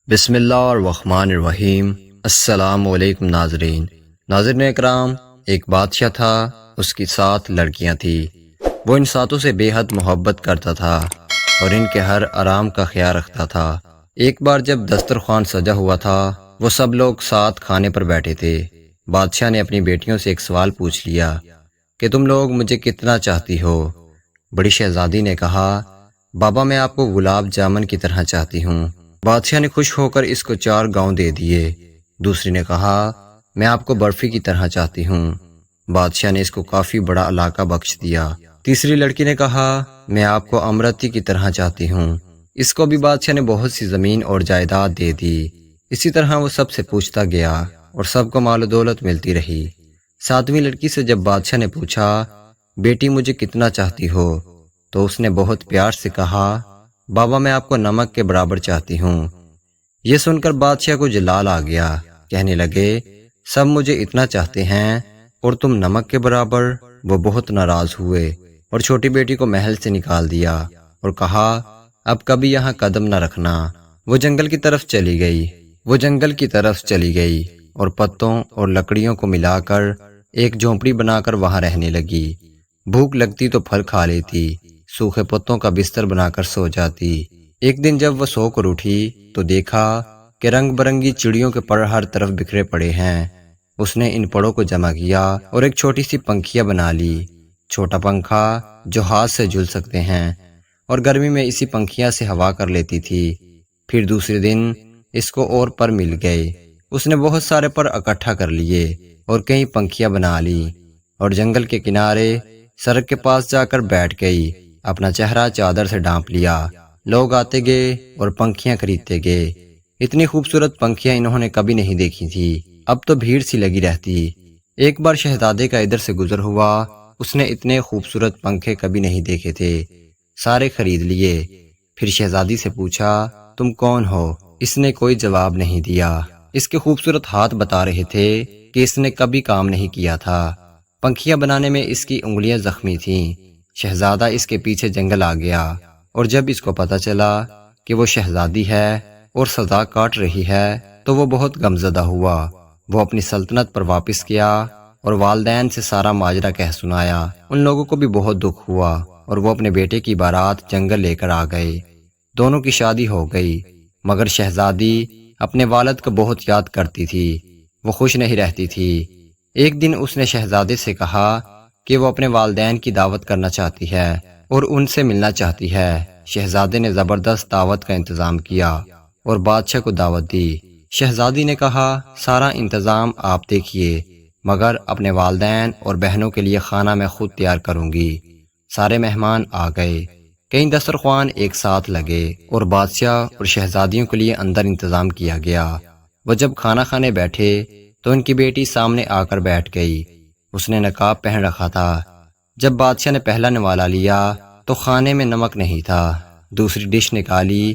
بسم اللہ الرحمن الرحیم۔ السلام علیکم ناظرین اکرام، ایک بادشاہ تھا، اس کی 7 لڑکیاں تھیں۔ وہ ان 7 سے بے حد محبت کرتا تھا اور ان کے ہر آرام کا خیال رکھتا تھا۔ ایک بار جب دسترخوان سجا ہوا تھا، وہ سب لوگ ساتھ کھانے پر بیٹھے تھے۔ بادشاہ نے اپنی بیٹیوں سے ایک سوال پوچھ لیا کہ تم لوگ مجھے کتنا چاہتی ہو؟ بڑی شہزادی نے کہا، بابا میں آپ کو گلاب جامن کی طرح چاہتی ہوں۔ بادشاہ نے خوش ہو کر اس کو 4 گاؤں دے دیے۔ دوسری نے کہا، میں آپ کو برفی کی طرح چاہتی ہوں۔ بادشاہ نے اس کو کافی بڑا علاقہ بخش دیا۔ تیسری لڑکی نے کہا، میں آپ کو امرتی کی طرح چاہتی ہوں۔ اس کو بھی بادشاہ نے بہت سی زمین اور جائیداد دے دی۔ اسی طرح وہ سب سے پوچھتا گیا اور سب کو مال و دولت ملتی رہی۔ 7ویں لڑکی سے جب بادشاہ نے پوچھا، بیٹی مجھے کتنا چاہتی ہو؟ تو اس نے بہت پیار سے کہا، بابا میں آپ کو نمک کے برابر چاہتی ہوں۔ یہ سن کر بادشاہ کو جلال آ گیا۔ کہنے لگے، سب مجھے اتنا چاہتے ہیں اور تم نمک کے برابر؟ وہ بہت ناراض ہوئے اور چھوٹی بیٹی کو محل سے نکال دیا اور کہا، اب کبھی یہاں قدم نہ رکھنا۔ وہ جنگل کی طرف چلی گئی اور پتوں اور لکڑیوں کو ملا کر ایک جھونپڑی بنا کر وہاں رہنے لگی۔ بھوک لگتی تو پھل کھا لیتی، سوکھے پتوں کا بستر بنا کر سو جاتی۔ ایک دن جب وہ سو کر اٹھی تو دیکھا کہ رنگ برنگی چڑیوں کے پر ہر طرف بکھرے پڑے ہیں۔ اس نے ان پڑوں کو جمع کیا اور ایک چھوٹی سی پنکھیا بنا لی۔ چھوٹا پنکھا جو ہاتھ سے جھول سکتے ہیں، اور گرمی میں اسی پنکھیا سے ہوا کر لیتی تھی۔ پھر دوسرے دن اس کو اور پر مل گئے۔ اس نے بہت سارے پر اکٹھا کر لیے اور کئی پنکھیا بنا لی اور جنگل کے کنارے سڑک کے پاس جا کر بیٹھ گئی۔ اپنا چہرہ چادر سے ڈھانپ لیا۔ لوگ آتے گئے اور پنکھیاں خریدتے گئے۔ اتنی خوبصورت پنکھیاں انہوں نے کبھی نہیں دیکھی تھی۔ اب تو بھیڑ سی لگی رہتی۔ ایک بار شہزادے کا ادھر سے گزر ہوا، اس نے اتنے خوبصورت پنکھے کبھی نہیں دیکھے تھے، سارے خرید لیے۔ پھر شہزادی سے پوچھا، تم کون ہو؟ اس نے کوئی جواب نہیں دیا۔ اس کے خوبصورت ہاتھ بتا رہے تھے کہ اس نے کبھی کام نہیں کیا تھا۔ پنکھیاں بنانے میں اس کی انگلیاں زخمی تھیں۔ شہزادہ اس کے پیچھے جنگل آ گیا اور جب اس کو پتہ چلا کہ وہ شہزادی ہے اور سزا کاٹ رہی ہے تو وہ بہت غمزدہ ہوا۔ وہ اپنی سلطنت پر واپس گیا اور والدین سے سارا ماجرا کہہ سنایا۔ ان لوگوں کو بھی بہت دکھ ہوا اور وہ اپنے بیٹے کی بارات جنگل لے کر آ گئے۔ دونوں کی شادی ہو گئی، مگر شہزادی اپنے والد کو بہت یاد کرتی تھی۔ وہ خوش نہیں رہتی تھی۔ ایک دن اس نے شہزادے سے کہا کہ وہ اپنے والدین کی دعوت کرنا چاہتی ہے اور ان سے ملنا چاہتی ہے۔ شہزادے نے زبردست دعوت کا انتظام کیا اور بادشاہ کو دعوت دی۔ شہزادی نے کہا، سارا انتظام آپ دیکھیے، مگر اپنے والدین اور بہنوں کے لیے کھانا میں خود تیار کروں گی۔ سارے مہمان آ گئے، کئی دسترخوان ایک ساتھ لگے اور بادشاہ اور شہزادیوں کے لیے اندر انتظام کیا گیا۔ وہ جب کھانا کھانے بیٹھے تو ان کی بیٹی سامنے آ کر بیٹھ گئی۔ اس نے نقاب پہن رکھا تھا۔ جب بادشاہ نے پہلا نوالا لیا تو کھانے میں نمک نہیں تھا۔ دوسری ڈش نکالی،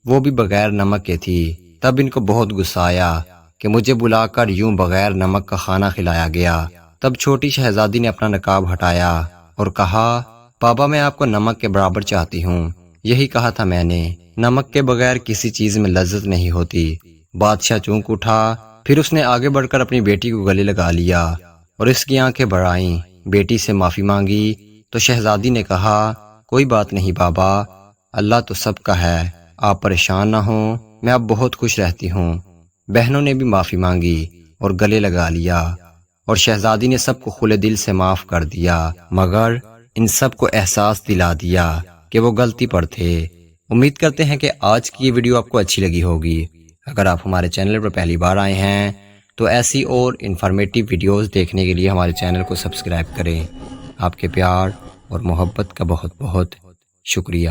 وہ بھی بغیر نمک کے تھی۔ تب ان کو بہت غصہ آیا کہ مجھے بلا کر یوں بغیر نمک کا کھانا کھلایا گیا۔ تب چھوٹی شہزادی نے اپنا نقاب ہٹایا اور کہا، بابا میں آپ کو نمک کے برابر چاہتی ہوں۔ یہی کہا تھا میں نے، نمک کے بغیر کسی چیز میں لذت نہیں ہوتی۔ بادشاہ چونک اٹھا، پھر اس نے آگے بڑھ کر اپنی بیٹی کو گلے لگا لیا اور اس کی آنکھیں بھر آئیں۔ بیٹی سے معافی مانگی تو شہزادی نے کہا، کوئی بات نہیں بابا، اللہ تو سب کا ہے، آپ پریشان نہ ہوں، میں اب بہت خوش رہتی ہوں۔ بہنوں نے بھی معافی مانگی اور گلے لگا لیا اور شہزادی نے سب کو کھلے دل سے معاف کر دیا، مگر ان سب کو احساس دلا دیا کہ وہ غلطی پر تھے۔ امید کرتے ہیں کہ آج کی یہ ویڈیو آپ کو اچھی لگی ہوگی۔ اگر آپ ہمارے چینل پر پہلی بار آئے ہیں تو ایسی اور انفارمیٹیو ویڈیوز دیکھنے کے لیے ہمارے چینل کو سبسکرائب کریں۔ آپ کے پیار اور محبت کا بہت بہت شکریہ۔